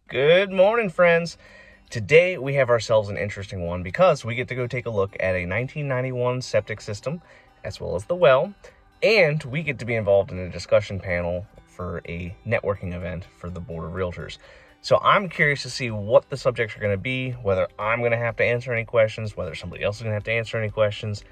Good morning, friends. Today we have ourselves an interesting one because we get to go take a look at a 1991 septic system as well as the well, and we get to be involved in a discussion panel for a networking event for the Board of Realtors. So I'm curious to see what the subjects are going to be, whether I'm going to have to answer any questions, whether somebody else is going to have to answer any questions.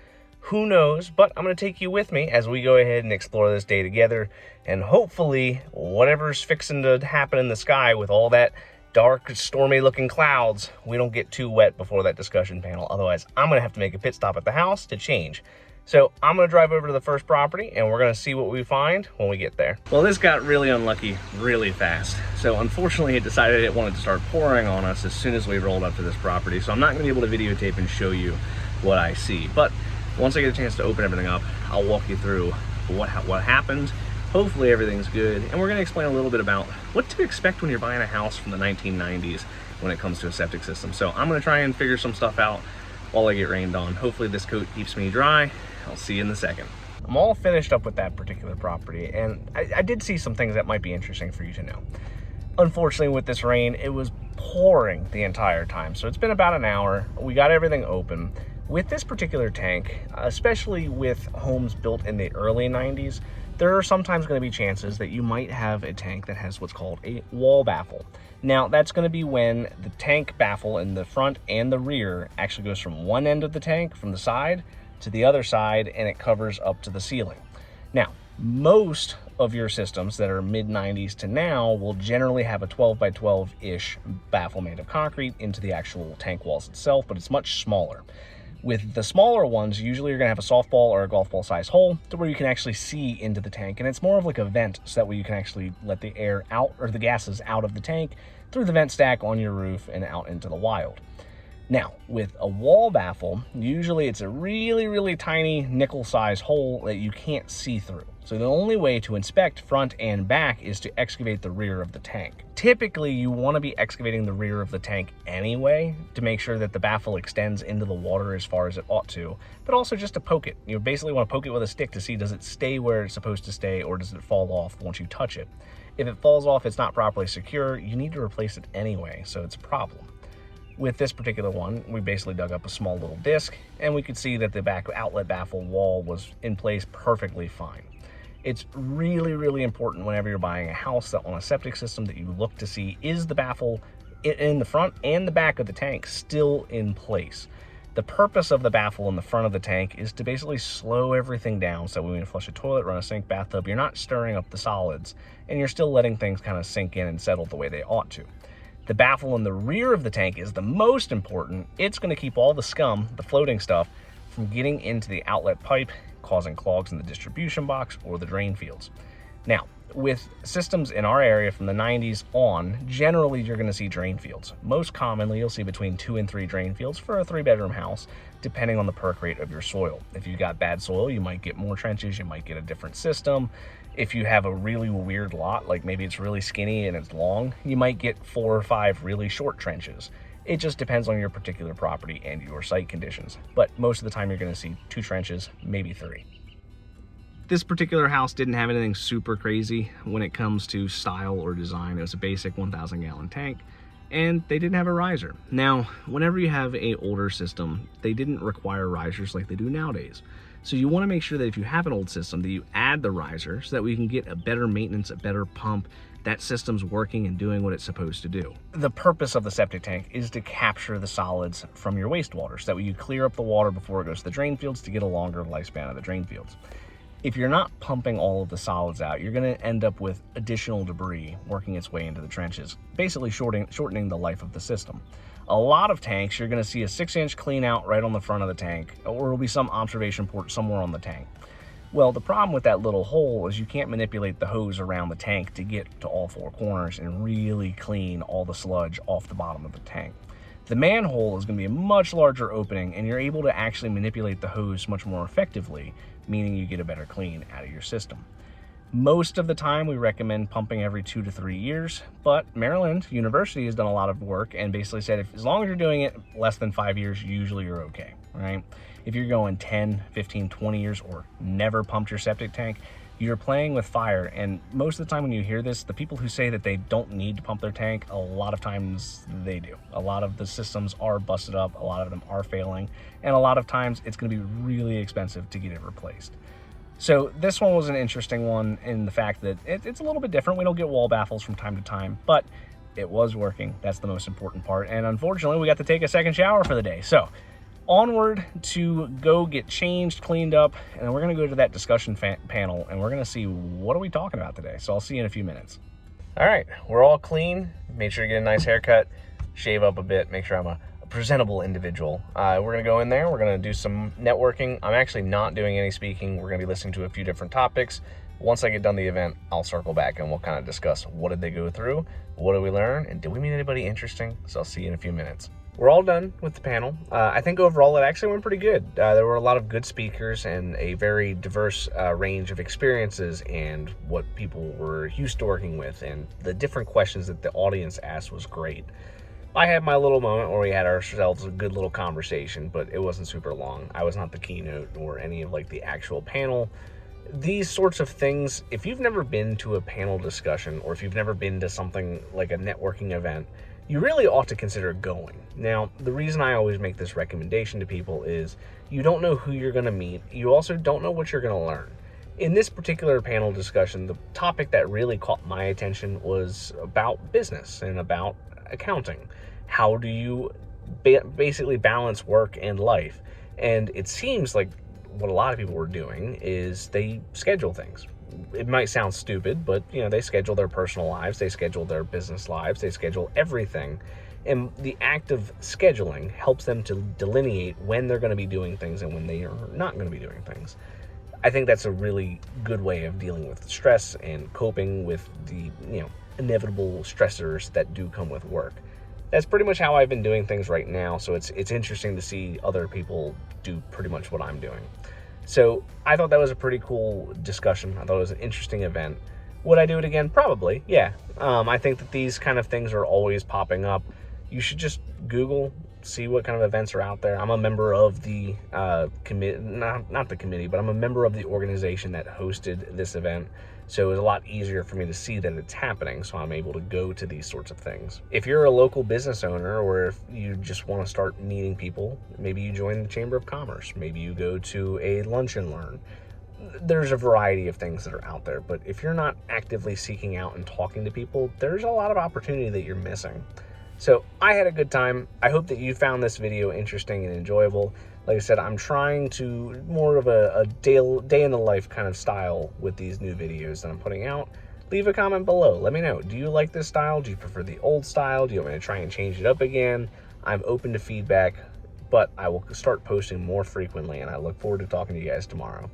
Who knows, but I'm going to take you with me as we go ahead and explore this day together, and hopefully whatever's fixing to happen in the sky with all that dark, stormy looking clouds, we don't get too wet before that discussion panel. Otherwise, I'm going to have to make a pit stop at the house to change. So I'm going to drive over to the first property and we're going to see what we find when we get there. Well, this got really unlucky really fast. So unfortunately, it decided it wanted to start pouring on us as soon as we rolled up to this property. So I'm not going to be able to videotape and show you what I see. But once I get a chance to open everything up, I'll walk you through what happened. Hopefully everything's good, and we're going to explain a little bit about what to expect when you're buying a house from the 1990s when it comes to a septic system. So I'm going to try and figure some stuff out while I get rained on. Hopefully this coat keeps me dry. I'll see you in a second. I'm all finished up with that particular property, and I did see some things that might be interesting for you to know. Unfortunately, with this rain, it was pouring the entire time, so it's been about an hour. We got everything open. With this particular tank, especially with homes built in the early 90s, there are sometimes going to be chances that you might have a tank that has what's called a wall baffle. Now, that's going to be when the tank baffle in the front and the rear actually goes from one end of the tank, from the side, to the other side, and it covers up to the ceiling. Now, most of your systems that are mid-90s to now will generally have a 12 by 12-ish baffle made of concrete into the actual tank walls itself, but it's much smaller. With the smaller ones, usually you're going to have a softball or a golf ball size hole to where you can actually see into the tank, and it's more of like a vent, so that way you can actually let the air out, or the gases out of the tank through the vent stack on your roof and out into the wild. Now, with a wall baffle, usually it's a really tiny nickel size hole that you can't see through. So the only way to inspect front and back is to excavate the rear of the tank. Typically, you want to be excavating the rear of the tank anyway to make sure that the baffle extends into the water as far as it ought to, but also just to poke it. You basically want to poke it with a stick to see, does it stay where it's supposed to stay, or does it fall off once you touch it? If it falls off, it's not properly secure, you need to replace it anyway, so it's a problem. With this particular one, we basically dug up a small little disc, and we could see that the back outlet baffle wall was in place perfectly fine. It's really important whenever you're buying a house that on a septic system that you look to see, is the baffle in the front and the back of the tank still in place. The purpose of the baffle in the front of the tank is to basically slow everything down, so when you flush a toilet, run a sink, bathtub, you're not stirring up the solids, and you're still letting things kind of sink in and settle the way they ought to. The baffle in the rear of the tank is the most important. It's going to keep all the scum, the floating stuff, from getting into the outlet pipe, causing clogs in the distribution box or the drain fields. Now, with systems in our area from the 90s on, generally you're going to see drain fields. Most commonly, you'll see between 2 and 3 drain fields for a 3-bedroom house, depending on the perk rate of your soil. If you've got bad soil, you might get more trenches, you might get a different system. If you have a really weird lot, like maybe it's really skinny and it's long, you might get 4 or 5 really short trenches. It just depends on your particular property and your site conditions. But most of the time you're going to see 2 trenches, maybe 3. This particular house didn't have anything super crazy when it comes to style or design. It was a basic 1,000-gallon tank, and they didn't have a riser. Now, whenever you have an older system, they didn't require risers like they do nowadays. So you want to make sure that if you have an old system, that you add the riser so that we can get a better maintenance, a better pump, that system's working and doing what it's supposed to do. The purpose of the septic tank is to capture the solids from your wastewater, so that way you clear up the water before it goes to the drain fields to get a longer lifespan of the drain fields. If you're not pumping all of the solids out, you're going to end up with additional debris working its way into the trenches, basically shortening the life of the system. A lot of tanks, you're going to see a 6-inch clean out right on the front of the tank, or there'll be some observation port somewhere on the tank. Well, the problem with that little hole is you can't manipulate the hose around the tank to get to all 4 corners and really clean all the sludge off the bottom of the tank. The manhole is going to be a much larger opening, and you're able to actually manipulate the hose much more effectively, meaning you get a better clean out of your system. Most of the time, we recommend pumping every 2 to 3 years, but Maryland University has done a lot of work and basically said as long as you're doing it less than 5 years, usually you're okay, right? If you're going 10, 15, 20 years or never pumped your septic tank, You're playing with fire, and most of the time when you hear this, the people who say that they don't need to pump their tank, a lot of times they do. A lot of the systems are busted up, a lot of them are failing, and a lot of times it's going to be really expensive to get it replaced. So this one was an interesting one in the fact that it's a little bit different. We don't get wall baffles from time to time, but it was working. That's the most important part. And unfortunately, we got to take a second shower for the day. So onward to go get changed, cleaned up, and then we're going to go to that discussion panel, and we're going to see what are we talking about today. So I'll see you in a few minutes. All right, we're all clean. Made sure to get a nice haircut, shave up a bit, make sure I'm a presentable individual. We're going to go in there. We're going to do some networking. I'm actually not doing any speaking. We're going to be listening to a few different topics. Once I get done the event, I'll circle back and we'll kind of discuss what did they go through, what did we learn, and did we meet anybody interesting? So I'll see you in a few minutes. We're all done with the panel. I think overall it actually went pretty good. There were a lot of good speakers and a very diverse range of experiences and what people were used to working with, and the different questions that the audience asked was great. I had my little moment where we had ourselves a good little conversation, but it wasn't super long. I was not the keynote or any of like the actual panel. These sorts of things, if you've never been to a panel discussion or if you've never been to something like a networking event, you really ought to consider going. Now, the reason I always make this recommendation to people is you don't know who you're going to meet. You also don't know what you're going to learn. In this particular panel discussion, the topic that really caught my attention was about business and about accounting. How do you basically balance work and life? And it seems like what a lot of people were doing is they schedule things. It might sound stupid, but they schedule their personal lives, they schedule their business lives, they schedule everything. And the act of scheduling helps them to delineate when they're going to be doing things and when they are not going to be doing things. I think that's a really good way of dealing with stress and coping with the inevitable stressors that do come with work. That's pretty much how I've been doing things right now, so it's interesting to see other people do pretty much what I'm doing. So I thought that was a pretty cool discussion. I thought it was an interesting event. Would I do it again? Probably, yeah. I think that these kind of things are always popping up. You should just Google, see what kind of events are out there. I'm a member of the committee, not the committee, but I'm a member of the organization that hosted this event. So it was a lot easier for me to see that it's happening, so I'm able to go to these sorts of things. If you're a local business owner, or if you just want to start meeting people, maybe you join the Chamber of Commerce, maybe you go to a lunch and learn. There's a variety of things that are out there, but if you're not actively seeking out and talking to people, there's a lot of opportunity that you're missing. So I had a good time. I hope that you found this video interesting and enjoyable. Like I said, I'm trying to more of a day in the life kind of style with these new videos that I'm putting out. Leave a comment below. Let me know. Do you like this style? Do you prefer the old style? Do you want me to try and change it up again? I'm open to feedback, but I will start posting more frequently, and I look forward to talking to you guys tomorrow.